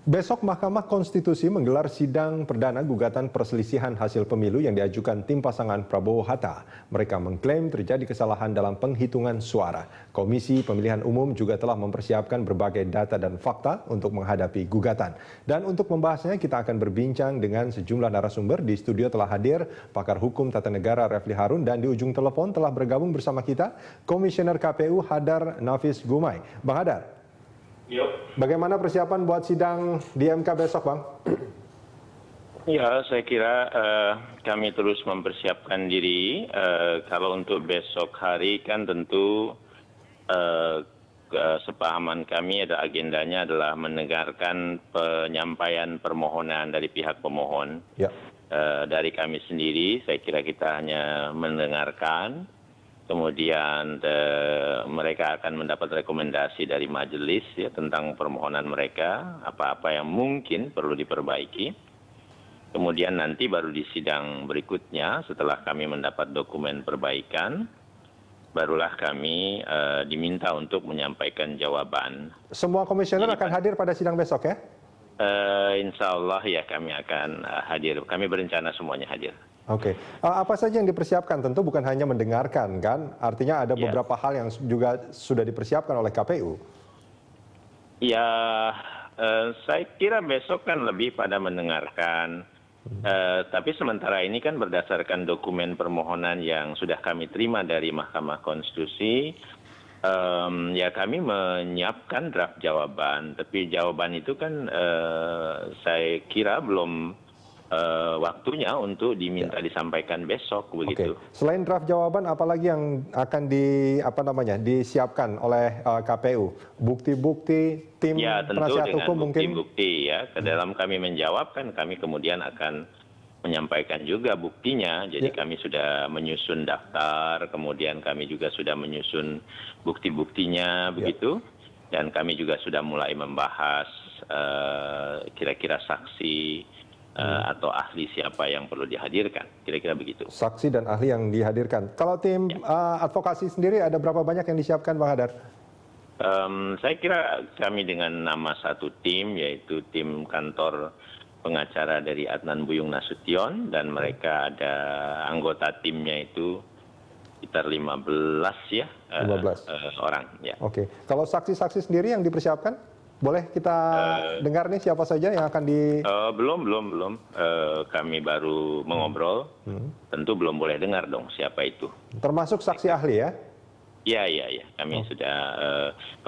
Besok Mahkamah Konstitusi menggelar sidang perdana gugatan perselisihan hasil pemilu yang diajukan tim pasangan Prabowo Hatta. Mereka mengklaim terjadi kesalahan dalam penghitungan suara. Komisi Pemilihan Umum juga telah mempersiapkan berbagai data dan fakta untuk menghadapi gugatan. Dan untuk membahasnya kita akan berbincang dengan sejumlah narasumber. Di studio telah hadir pakar hukum tata negara Refli Harun dan di ujung telepon telah bergabung bersama kita Komisioner KPU Hadar Nafis Gumai. Bang Hadar. Yuk. Bagaimana persiapan buat sidang di MK besok, Bang? Ya, saya kira kami terus mempersiapkan diri. Kalau untuk besok hari kan tentu kesepahaman kami ada agendanya adalah mendengarkan penyampaian permohonan dari pihak pemohon. Ya. Dari kami sendiri, saya kira kita hanya mendengarkan. Kemudian mereka akan mendapat rekomendasi dari majelis ya tentang permohonan mereka, apa-apa yang mungkin perlu diperbaiki. Kemudian nanti baru di sidang berikutnya setelah kami mendapat dokumen perbaikan, barulah kami diminta untuk menyampaikan jawaban. Semua komisioner akan hadir pada sidang besok ya? Insya Allah ya kami akan hadir, kami berencana semuanya hadir. Oke. Apa saja yang dipersiapkan? Tentu bukan hanya mendengarkan kan? Artinya ada beberapa hal yang juga sudah dipersiapkan oleh KPU. Ya, saya kira besok kan lebih pada mendengarkan. Tapi sementara ini kan berdasarkan dokumen permohonan yang sudah kami terima dari Mahkamah Konstitusi, ya kami menyiapkan draft jawaban. Tapi jawaban itu kan saya kira belum waktunya untuk diminta disampaikan besok begitu. Oke. Selain draft jawaban, apalagi yang akan disiapkan oleh KPU? Bukti-bukti tim ya, tentu penasihat dengan hukum mungkin? Bukti-bukti ya. Ke dalam kami menjawab kan kami kemudian akan menyampaikan juga buktinya. Jadi kami sudah menyusun daftar, kemudian kami juga sudah menyusun bukti-buktinya begitu. Dan kami juga sudah mulai membahas kira-kira saksi atau ahli siapa yang perlu dihadirkan, kira-kira begitu. Saksi dan ahli yang dihadirkan. Kalau tim advokasi sendiri ada berapa banyak yang disiapkan, Bang Hadar? Saya kira kami dengan nama satu tim, yaitu tim kantor pengacara dari Adnan Buyung Nasution, dan mereka ada anggota timnya itu sekitar 15 ya, 15 orang. Ya. Oke. Kalau saksi-saksi sendiri yang dipersiapkan? Boleh kita dengar nih siapa saja yang akan di... Belum. Kami baru mengobrol. Tentu belum boleh dengar dong siapa itu. Termasuk saksi ahli ya? Iya. Kami sudah,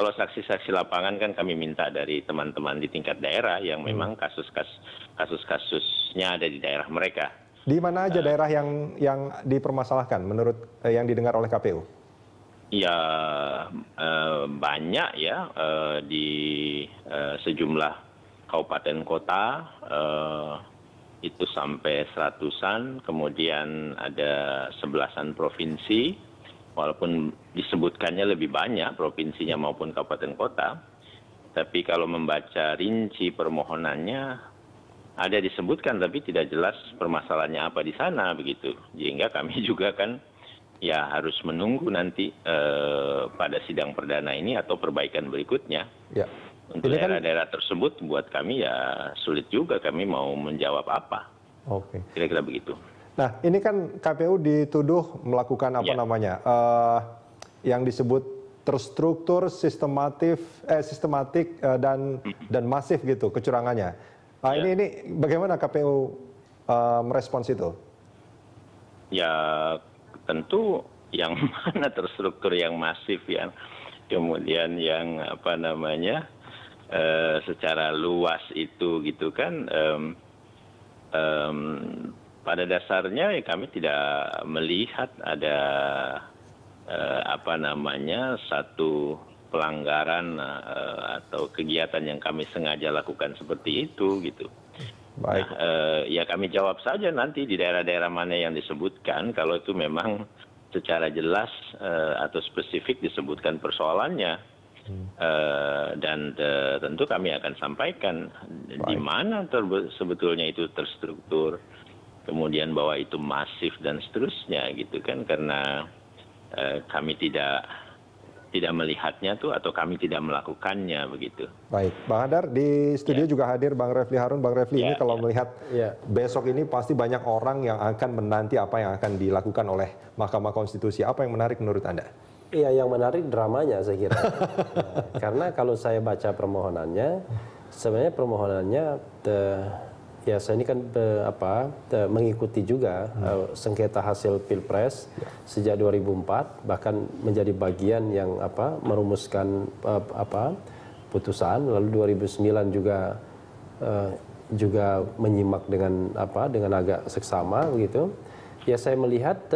kalau saksi-saksi lapangan kan kami minta dari teman-teman di tingkat daerah yang memang kasus-kasusnya ada di daerah mereka. Di mana aja daerah yang dipermasalahkan menurut yang didengar oleh KPU? Ya banyak ya di sejumlah kabupaten kota itu sampai 100-an, kemudian ada 11-an provinsi, walaupun disebutkannya lebih banyak provinsinya maupun kabupaten kota, tapi kalau membaca rinci permohonannya ada disebutkan tapi tidak jelas permasalahannya apa di sana begitu, sehingga kami juga kan ya harus menunggu nanti pada sidang perdana ini atau perbaikan berikutnya. Ya. Untuk daerah-daerah tersebut buat kami ya sulit juga kami mau menjawab apa. Oke. Kira-kira begitu. Nah ini kan KPU dituduh melakukan yang disebut terstruktur, sistematik dan masif gitu kecurangannya. Ini bagaimana KPU merespons itu? Ya tentu yang mana terstruktur yang masif ya, kemudian yang secara luas itu gitu kan, pada dasarnya ya kami tidak melihat ada satu pelanggaran atau kegiatan yang kami sengaja lakukan seperti itu gitu. Baik. Ya kami jawab saja nanti di daerah-daerah mana yang disebutkan, kalau itu memang secara jelas atau spesifik disebutkan persoalannya. Dan tentu kami akan sampaikan di mana sebetulnya itu terstruktur, kemudian bahwa itu masif dan seterusnya gitu kan, karena kami tidak tidak melihatnya tuh atau kami tidak melakukannya begitu. Baik, Bang Hadar di studio juga hadir Bang Refli Harun. Bang Refli, ini kalau melihat besok ini pasti banyak orang yang akan menanti apa yang akan dilakukan oleh Mahkamah Konstitusi. Apa yang menarik menurut Anda? Iya, yang menarik dramanya saya kira. Karena kalau saya baca permohonannya, sebenarnya permohonannya ya saya ini kan mengikuti juga sengketa hasil Pilpres sejak 2004, bahkan menjadi bagian yang merumuskan putusan, lalu 2009 juga menyimak dengan agak seksama begitu. Ya saya melihat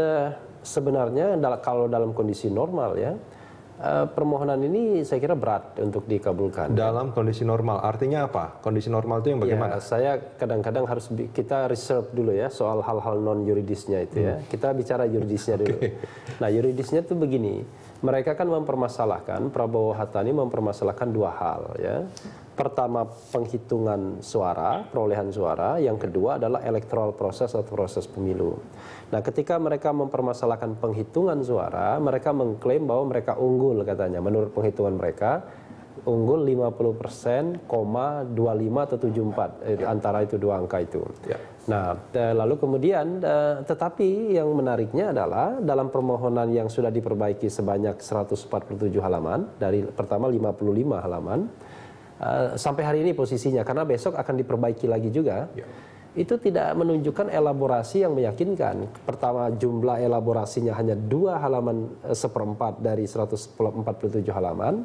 sebenarnya kalau dalam kondisi normal ya, permohonan ini saya kira berat untuk dikabulkan. Dalam kondisi normal, artinya apa? Kondisi normal itu yang bagaimana? Ya, saya kadang-kadang harus kita reserve dulu ya soal hal-hal non yuridisnya itu ya. Kita bicara yuridisnya dulu. Nah, yuridisnya itu begini. Mereka kan mempermasalahkan, Prabowo Hatta ini mempermasalahkan dua hal ya. Pertama, penghitungan suara, perolehan suara. Yang kedua adalah electoral process atau proses pemilu. Nah, ketika mereka mempermasalahkan penghitungan suara, mereka mengklaim bahwa mereka unggul katanya. Menurut penghitungan mereka, unggul 50%, 25 atau 74. Antara itu dua angka itu. Ya. Nah, lalu kemudian, tetapi yang menariknya adalah dalam permohonan yang sudah diperbaiki sebanyak 147 halaman, dari pertama 55 halaman, sampai hari ini posisinya, karena besok akan diperbaiki lagi juga, itu tidak menunjukkan elaborasi yang meyakinkan. Pertama, jumlah elaborasinya hanya 2 halaman seperempat dari 147 halaman.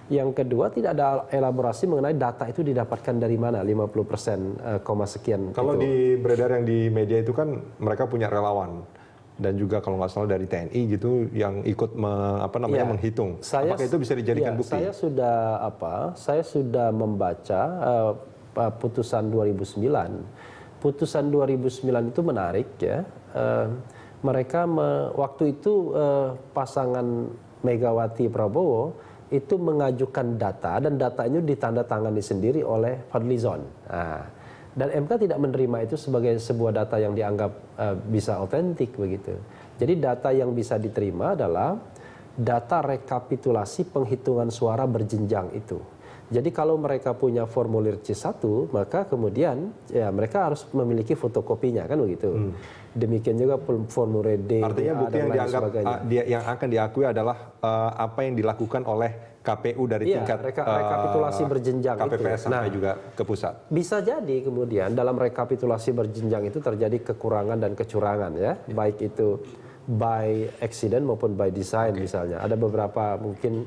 Yang kedua, tidak ada elaborasi mengenai data itu didapatkan dari mana, 50% sekian. Kalau itu. di beredar yang di media itu kan mereka punya relawan. Dan juga kalau nggak salah dari TNI gitu yang ikut menghitung. Apakah itu bisa dijadikan bukti? Saya sudah membaca putusan 2009. Putusan 2009 itu menarik ya. Mereka waktu itu pasangan Megawati Prabowo itu mengajukan data dan datanya ditandatangani sendiri oleh Fadlizon. Dan MK tidak menerima itu sebagai sebuah data yang dianggap bisa otentik begitu. Jadi data yang bisa diterima adalah data rekapitulasi penghitungan suara berjenjang itu. Jadi kalau mereka punya formulir C1, maka kemudian ya mereka harus memiliki fotokopinya kan begitu. Demikian juga formulir D. Artinya bukti yang dianggap yang akan diakui adalah apa yang dilakukan oleh KPU dari tingkat rekapitulasi berjenjang KPPS itu. sampai juga ke pusat. Bisa jadi kemudian dalam rekapitulasi berjenjang itu terjadi kekurangan dan kecurangan ya, baik itu by accident maupun by design misalnya. Ada beberapa mungkin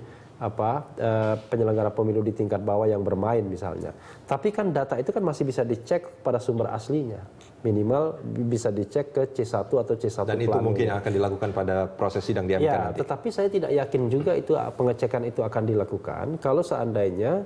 penyelenggara pemilu di tingkat bawah yang bermain misalnya. Tapi kan data itu kan masih bisa dicek pada sumber aslinya. Minimal bisa dicek ke C1 atau C1 Dan itu mungkin yang akan dilakukan pada proses sidang di MK nanti. Tetapi saya tidak yakin juga itu pengecekan itu akan dilakukan kalau seandainya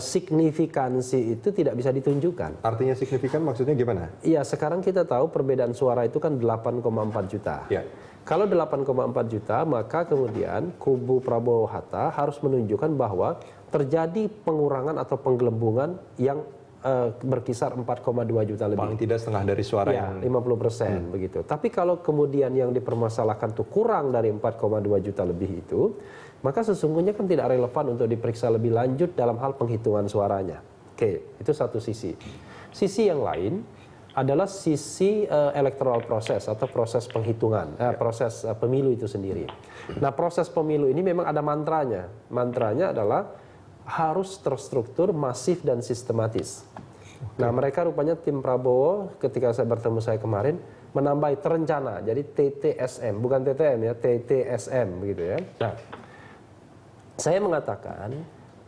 signifikansi itu tidak bisa ditunjukkan. Artinya signifikan maksudnya gimana? Iya, sekarang kita tahu perbedaan suara itu kan 8,4 juta. Ya. Kalau 8,4 juta, maka kemudian kubu Prabowo Hatta harus menunjukkan bahwa terjadi pengurangan atau penggelembungan yang berkisar 4,2 juta lebih. Paling tidak setengah dari suara yang 50% begitu. Tapi kalau kemudian yang dipermasalahkan itu kurang dari 4,2 juta lebih itu, maka sesungguhnya kan tidak relevan untuk diperiksa lebih lanjut dalam hal penghitungan suaranya. Oke, itu satu sisi. Sisi yang lain adalah sisi electoral process atau proses penghitungan, proses pemilu itu sendiri. Nah, proses pemilu ini memang ada mantranya. Mantranya adalah harus terstruktur, masif, dan sistematis. Nah, mereka rupanya tim Prabowo ketika saya bertemu kemarin menambah terencana, jadi TTSM, bukan TTM ya, TTSM begitu ya. Nah, saya mengatakan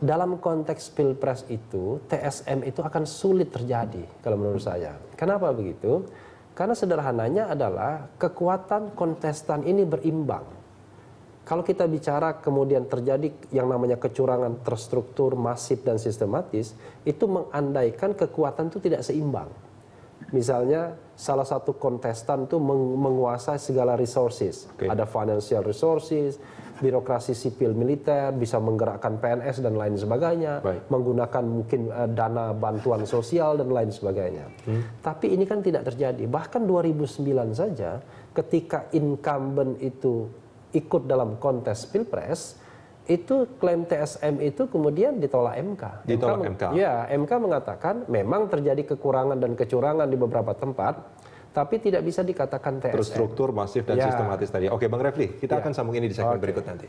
dalam konteks Pilpres itu, TSM itu akan sulit terjadi kalau menurut saya. Kenapa begitu? Karena sederhananya adalah kekuatan kontestan ini berimbang. Kalau kita bicara kemudian terjadi yang namanya kecurangan terstruktur, masif, dan sistematis, itu mengandaikan kekuatan itu tidak seimbang. Misalnya salah satu kontestan itu menguasai segala resources. Ada financial resources, birokrasi sipil militer, bisa menggerakkan PNS dan lain sebagainya, menggunakan mungkin dana bantuan sosial dan lain sebagainya. Tapi ini kan tidak terjadi. Bahkan 2009 saja ketika incumbent itu ikut dalam kontes Pilpres, itu klaim TSM itu kemudian ditolak MK. Ditolak MK. Ya, MK mengatakan memang terjadi kekurangan dan kecurangan di beberapa tempat, tapi tidak bisa dikatakan TSM. Terstruktur, masif, dan sistematis tadi. Oke, Bang Refli, kita akan sambung ini di segmen berikut nanti.